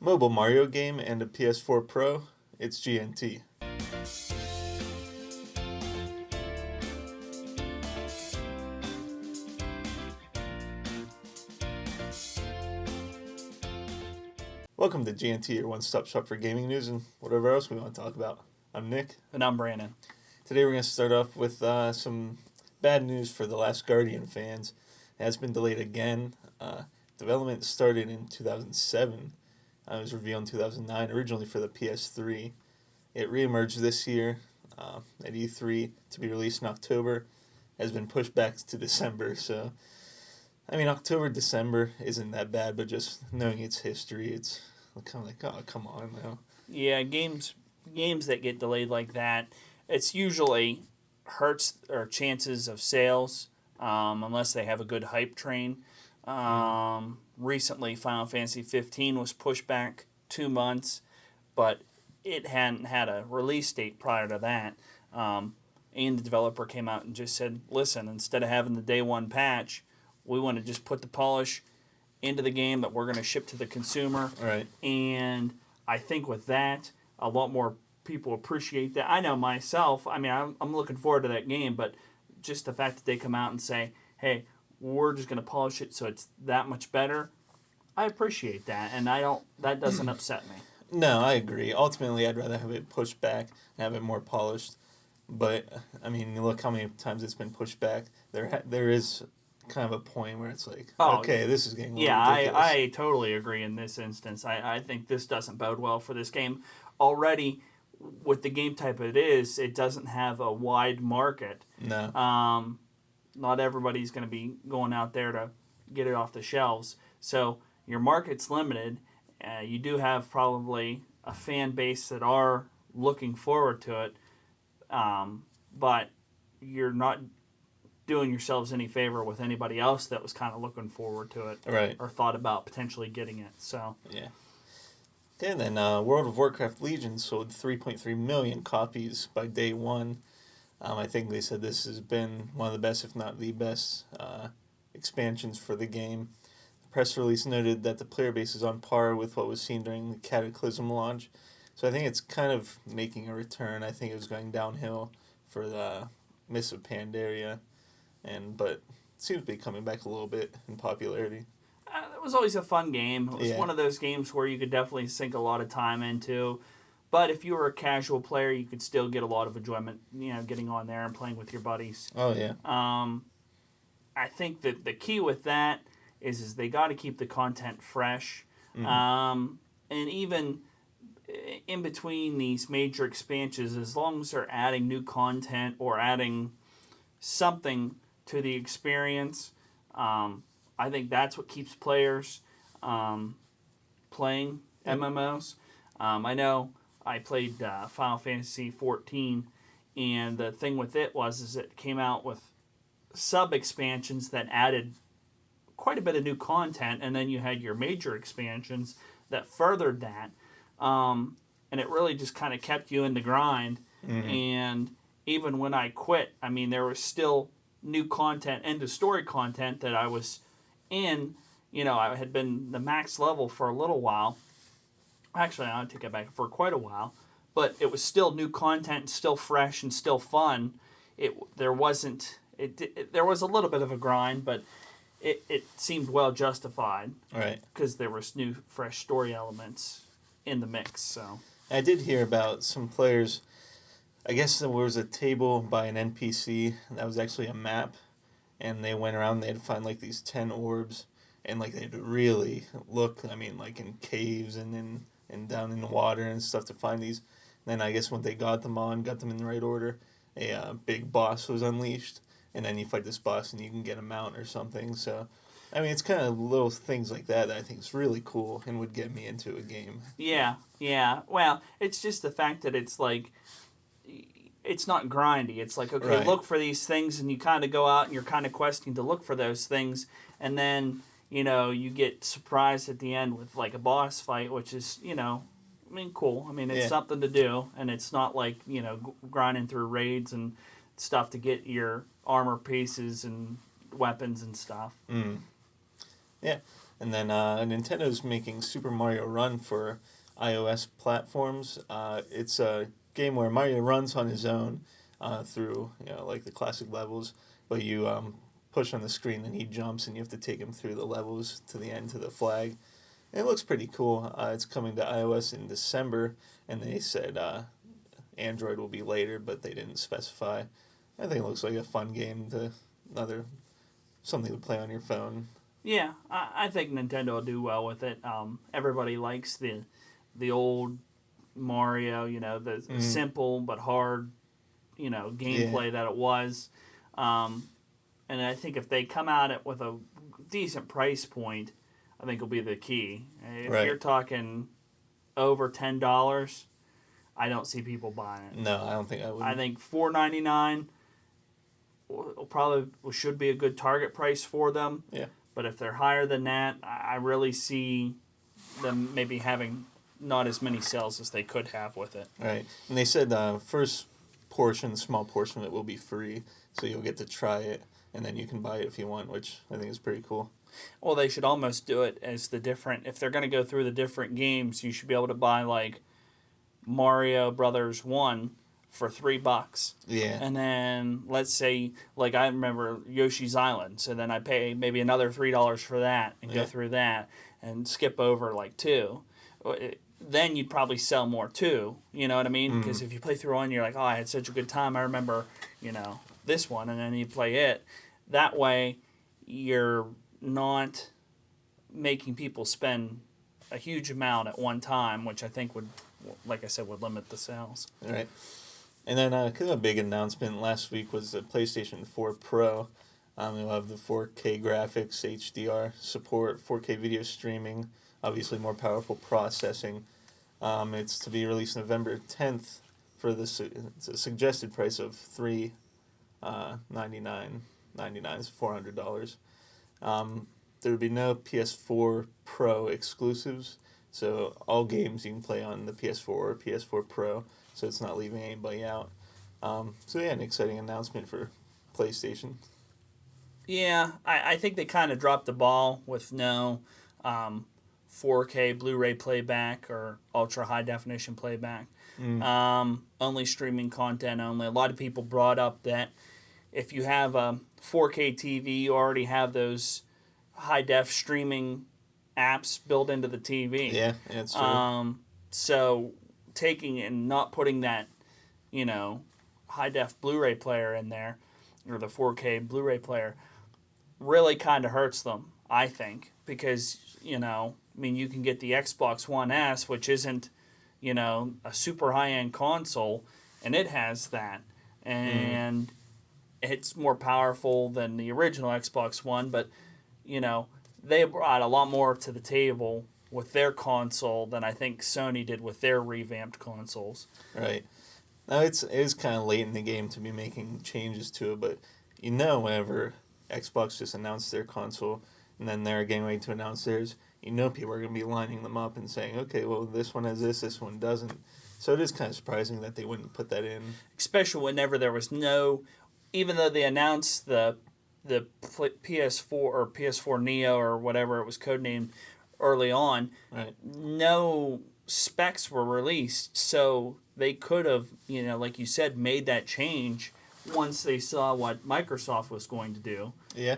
mobile Mario game and a PS4 Pro, it's GNT. Welcome to GNT, your one-stop shop for gaming news and whatever else we want to talk about. I'm Nick. And I'm Brandon. Today we're going to start off with some bad news for the Last Guardian fans. It has been delayed again. Development started in 2007. It was revealed in 2009, originally for the PS3. It reemerged this year at E3 to be released in October. Has been pushed back to December, so October, December isn't that bad, but just knowing its history, it's kind of like, oh, come on now. Yeah, games that get delayed like that, it's usually hurts our chances of sales unless they have a good hype train. Recently, Final Fantasy 15 was pushed back 2 months, but it hadn't had a release date prior to that. And the developer came out and just said, listen, instead of having the day one patch, we want to just put the polish into the game that we're going to ship to the consumer. Right. And I think with that, a lot more people appreciate that. I know myself, I'm looking forward to that game, but just the fact that they come out and say, hey, we're just going to polish it so it's that much better, I appreciate that, and that doesn't upset me. No, I agree. Ultimately, I'd rather have it pushed back and have it more polished. But, look how many times it's been pushed back. There is kind of a point where it's like, okay, this is getting a little ridiculous. I totally agree in this instance. I think this doesn't bode well for this game. Already, with the game type it doesn't have a wide market. No. Not everybody's going to be going out there to get it off the shelves. So your market's limited. You do have probably a fan base that are looking forward to it, but you're not doing yourselves any favor with anybody else that was kind of looking forward to it, right, or thought about potentially getting it. So yeah. And then World of Warcraft Legion sold 3.3 million copies by day one. I think they said this has been one of the best, if not the best, expansions for the game. The press release noted that the player base is on par with what was seen during the Cataclysm launch. So I think it's kind of making a return. I think it was going downhill for the Mists of Pandaria, but it seems to be coming back a little bit in popularity. It was always a fun game. It was one of those games where you could definitely sink a lot of time into. But if you were a casual player, you could still get a lot of enjoyment, getting on there and playing with your buddies. Oh, yeah. I think that the key with that is they got to keep the content fresh. Mm-hmm. And even in between these major expansions, as long as they're adding new content or adding something to the experience, I think that's what keeps players playing MMOs. I know I played Final Fantasy 14, and the thing with it is it came out with sub-expansions that added quite a bit of new content, and then you had your major expansions that furthered that, and it really just kind of kept you in the grind. Mm-hmm. And even when I quit, there was still new content and the story content that I was in. I had been the max level for a little while. Actually, I take it back, for quite a while, but it was still new content, still fresh, and still fun. There was a little bit of a grind, but it seemed well justified, right? Because there was new, fresh story elements in the mix. So I did hear about some players. I guess there was a table by an NPC that was actually a map, and they went around. They'd find these 10 orbs, and they'd really look. In caves and down in the water and stuff to find these. And then I guess when they got them in the right order, a big boss was unleashed, and then you fight this boss and you can get a mount or something. So, it's kind of little things like that I think is really cool and would get me into a game. Yeah. Well, it's just the fact that it's it's not grindy. It's okay, right, look for these things, and you kind of go out and you're kind of questing to look for those things, and then you get surprised at the end with a boss fight, which is cool. It's something to do, and it's not grinding through raids and stuff to get your armor pieces and weapons and stuff. Mm. Yeah, And then Nintendo's making Super Mario Run for iOS platforms. It's a game where Mario runs on his own through, like the classic levels, but you push on the screen and he jumps and you have to take him through the levels to the end to the flag. And it looks pretty cool. It's coming to iOS in December, and they said Android will be later, but they didn't specify. I think it looks like a fun game something to play on your phone. Yeah, I think Nintendo will do well with it. Everybody likes the old Mario, the simple but hard, gameplay that it was. And I think if they come at it with a decent price point, I think will be the key. If you're talking over $10, I don't see people buying it. No, I don't think I would. I think $4.99 probably should be a good target price for them. Yeah. But if they're higher than that, I really see them maybe having not as many sales as they could have with it. Right. And they said first small portion of it will be free, so you'll get to try it, and then you can buy it if you want, which I think is pretty cool. Well, they should almost do it as if they're going to go through the different games, you should be able to buy like Mario Brothers 1 for $3. Yeah. And then let's say, like I remember Yoshi's Island, so then I pay maybe another $3 for that and go through that and skip over like 2. Then you'd probably sell more too. You know what I mean? Because if you play through one, you're like, oh, I had such a good time. I remember, this one, and then you play it. That way, you're not making people spend a huge amount at one time, which I think would, like I said, would limit the sales. All right. And then kind of a big announcement last week was the PlayStation 4 Pro. It'll have the 4K graphics, HDR support, 4K video streaming, obviously more powerful processing. It's to be released November 10th for it's a suggested price of $399. Is $400. There would be no PS4 Pro exclusives, so all games you can play on the PS4 or PS4 Pro, so it's not leaving anybody out. An exciting announcement for PlayStation. Yeah, I think they kind of dropped the ball with no 4K Blu-ray playback or ultra high definition playback. Only streaming content only. A lot of people brought up that if you have a 4K TV, you already have those high def streaming apps built into the TV. Yeah, that's true. So taking and not putting that, high def Blu-ray player in there, or the 4K Blu-ray player, really kind of hurts them, I think, because you can get the Xbox One S, which isn't, a super high end console, and it has that, and it's more powerful than the original Xbox One, but they brought a lot more to the table with their console than I think Sony did with their revamped consoles. Right. Now it is kind of late in the game to be making changes to it, but whenever Xbox just announced their console and then they're getting ready to announce theirs, people are going to be lining them up and saying, okay, well, this one has this one doesn't. So it is kind of surprising that they wouldn't put that in. Especially whenever there was even though they announced the PS4 or PS4 Neo or whatever it was codenamed early on, right, no specs were released, so they could have, like you said, made that change once they saw what Microsoft was going to do. Yeah.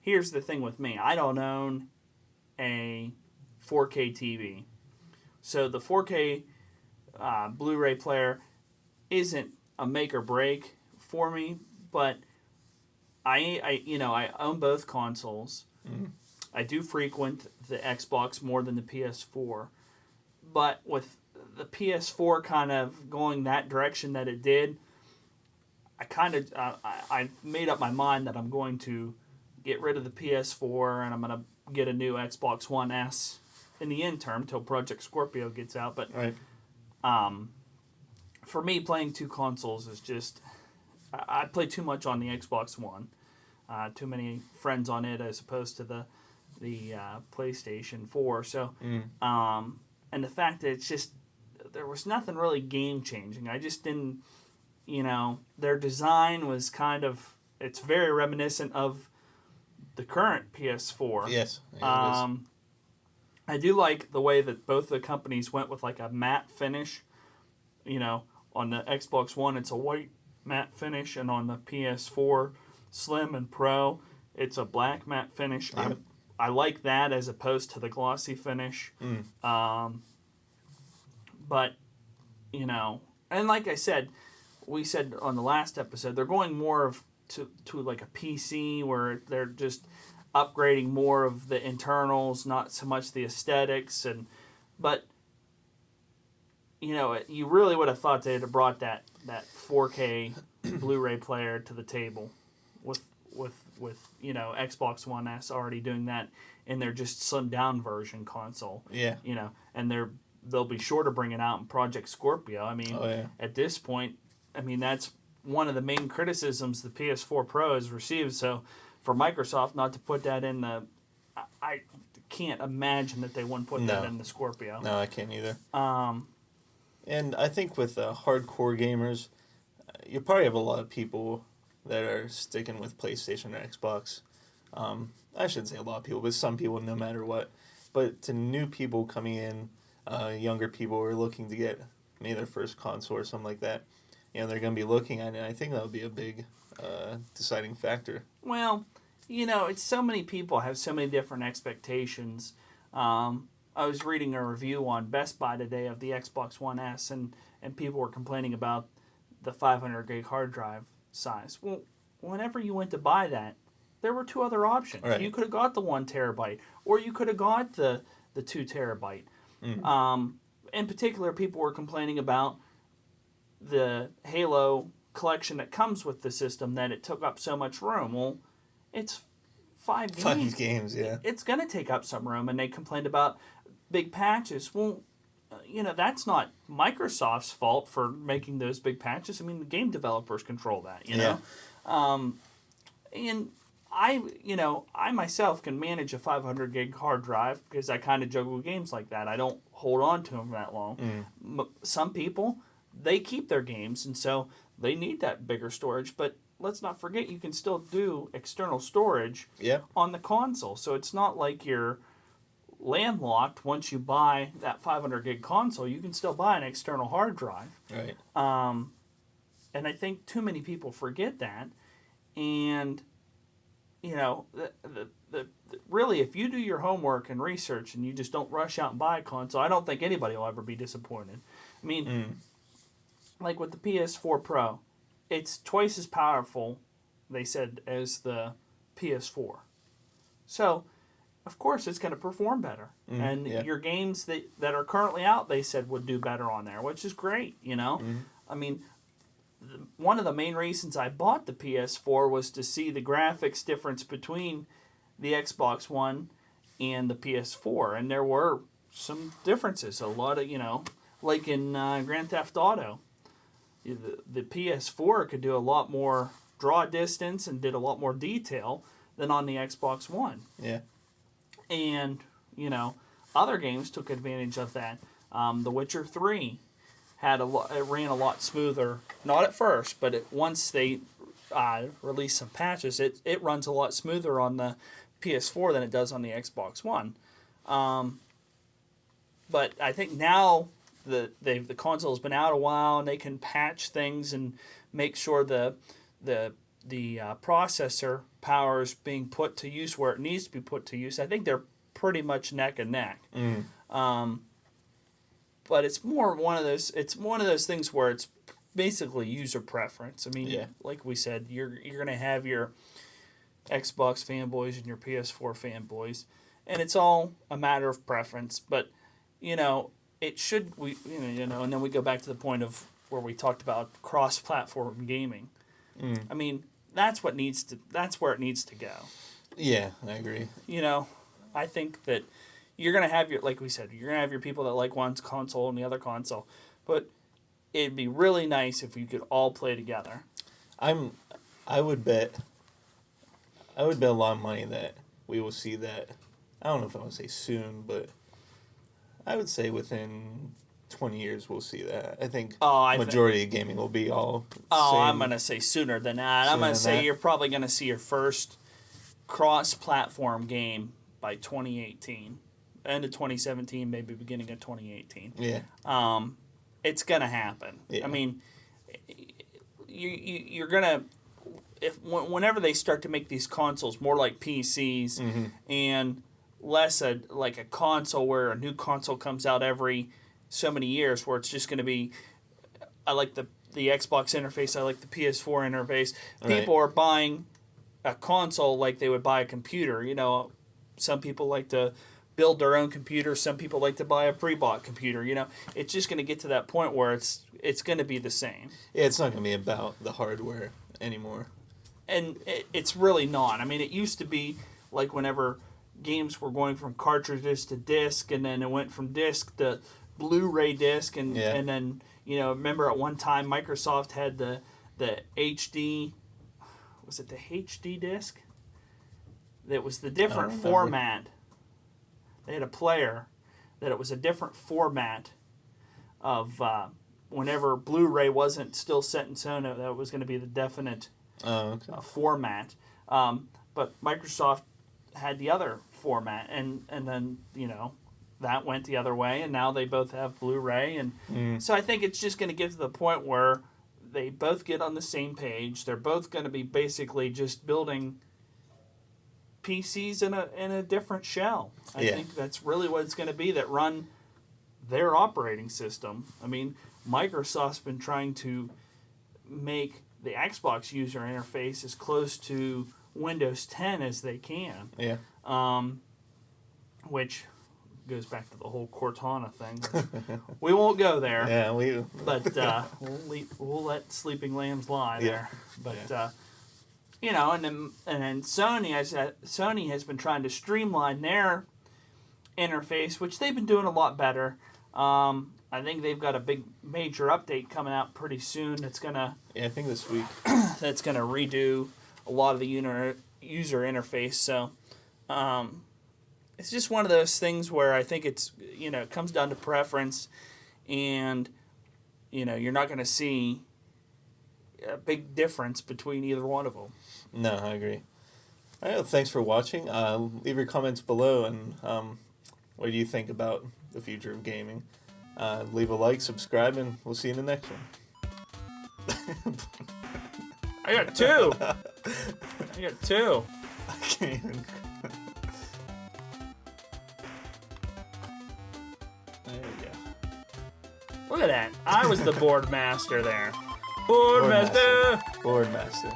Here's the thing with me. I don't own a 4K TV. So the 4K Blu-ray player isn't a make or break for me, but I own both consoles. I do frequent the Xbox more than the PS4, but with the PS4 kind of going that direction that it did, I made up my mind that I'm going to get rid of the PS4 and I'm going to get a new Xbox One S in the interim until Project Scorpio gets out. But right. For me, playing two consoles is just, I play too much on the Xbox One. Too many friends on it as opposed to the PlayStation 4. So, and the fact that it's just, there was nothing really game changing. I just didn't, their design was kind of, it's very reminiscent of the current PS4. Yes. Yeah, it is. I do like the way that both the companies went with like a matte finish. You know, on the Xbox One, it's a white matte finish, and on the PS4 Slim and Pro, it's a black matte finish. Yep. I like that as opposed to the glossy finish. But, you know, and like I said, we said on the last episode, they're going more of to like a PC where they're just upgrading more of the internals, not so much the aesthetics. But you know, you really would have thought they'd have brought that 4K Blu-ray player to the table with you know, Xbox One S already doing that in their just slimmed down version console. Yeah. You know, and they'll be sure to bring it out in Project Scorpio. I mean, at this point, I mean, that's one of the main criticisms the PS4 Pro has received. So for Microsoft not to put that in the, I can't imagine that they wouldn't put that in the Scorpio. No, I can't either. And I think with hardcore gamers, you probably have a lot of people that are sticking with PlayStation or Xbox. I shouldn't say a lot of people, but some people no matter what. But to new people coming in, younger people who are looking to get maybe their first console or something like that, you know, they're going to be looking at it. And I think that would be a big deciding factor. Well, you know, it's so many people have so many different expectations. I was reading a review on Best Buy today of the Xbox One S, and people were complaining about the 500 gig hard drive size. Well, whenever you went to buy that, there were two other options. Right. You could have got the 1 terabyte, or you could have got the 2 terabyte. In particular, people were complaining about the Halo collection that comes with the system, that it took up so much room. Well, it's 5 games. 5 games, yeah. It's going to take up some room, and they complained about big patches. Well, you know, that's not Microsoft's fault for making those big patches. I mean, the game developers control that, you know? And I myself can manage a 500 gig hard drive because I kind of juggle games like that. I don't hold on to them that long. Some people, they keep their games, and so they need that bigger storage. But let's not forget, you can still do external storage on the console. So it's not like you're landlocked. Once you buy that 500 gig console, you can still buy an external hard drive. Right. And I think too many people forget that. And, you know, really, if you do your homework and research and you just don't rush out and buy a console, I don't think anybody will ever be disappointed. I mean, like with the PS4 Pro, it's twice as powerful, they said, as the PS4. So, of course, it's going to perform better. Your games that are currently out, they said, would do better on there, which is great, you know? I mean, one of the main reasons I bought the PS4 was to see the graphics difference between the Xbox One and the PS4. And there were some differences. A lot of, you know, like in Grand Theft Auto, the PS4 could do a lot more draw distance and did a lot more detail than on the Xbox One. Yeah. And, you know, other games took advantage of that. The Witcher 3 it ran a lot smoother. Not at first, but once they released some patches, it runs a lot smoother on the PS4 than it does on the Xbox One. But I think now the console's been out a while, and they can patch things and make sure the processor power is being put to use where it needs to be put to use. I think they're pretty much neck and neck. But it's more one of those. It's one of those things where it's basically user preference. I mean, like we said, you're going to have your Xbox fanboys and your PS4 fanboys, and it's all a matter of preference. But you know, it should and then we go back to the point of where we talked about cross-platform gaming. I mean, that's where it needs to go. Yeah, I agree. You know, I think that you're going to have like we said, you're going to have your people that like one console and the other console. But it'd be really nice if you could all play together. I would bet a lot of money that we will see that. I don't know if I want to say soon, but I would say within 20 years we'll see that. I think majority of gaming will be all same. I'm going to say sooner than that. I'm going to say you're probably going to see your first cross-platform game by 2018, end of 2017, maybe beginning of 2018. Yeah. It's gonna happen. Yeah. I mean, you're gonna whenever they start to make these consoles more like PCs and less like a console where a new console comes out every so many years, where it's just going to be, I like the Xbox interface, I like the PS4 interface. People are buying a console like they would buy a computer. You know, some people like to build their own computer. Some people like to buy a pre-bought computer. You know, it's just going to get to that point where it's going to be the same. Yeah, it's not going to be about the hardware anymore. And it's really not. I mean, it used to be like whenever games were going from cartridges to disc, and then it went from disc to Blu-ray disc, and then, you know, remember at one time Microsoft had the HD, was it the HD disc? That was the different format. They had a player that it was a different format of whenever Blu-ray wasn't still set in stone, that was going to be the definite format. But Microsoft had the other format, and then, you know, that went the other way, and now they both have Blu-ray, and so I think it's just going to get to the point where they both get on the same page. They're both going to be basically just building PCs in a different shell. I think that's really what it's going to be, that run their operating system. I mean, Microsoft's been trying to make the Xbox user interface as close to Windows 10 as they can. Yeah. Which goes back to the whole Cortana thing. We won't go there. Yeah, but we'll let sleeping lambs lie there. But you know, and then Sony has been trying to streamline their interface, which they've been doing a lot better. I think they've got a big major update coming out pretty soon. That's gonna I think this week. That's gonna redo a lot of the user interface. So it's just one of those things where I think it's, you know, it comes down to preference, and, you know, you're not going to see a big difference between either one of them. No, I agree. All right, well, thanks for watching. Leave your comments below, and what do you think about the future of gaming? Leave a like, subscribe, and we'll see you in the next one. I got two. I can't even. There we go. Look at that. I was the board master there. Board master. Board master.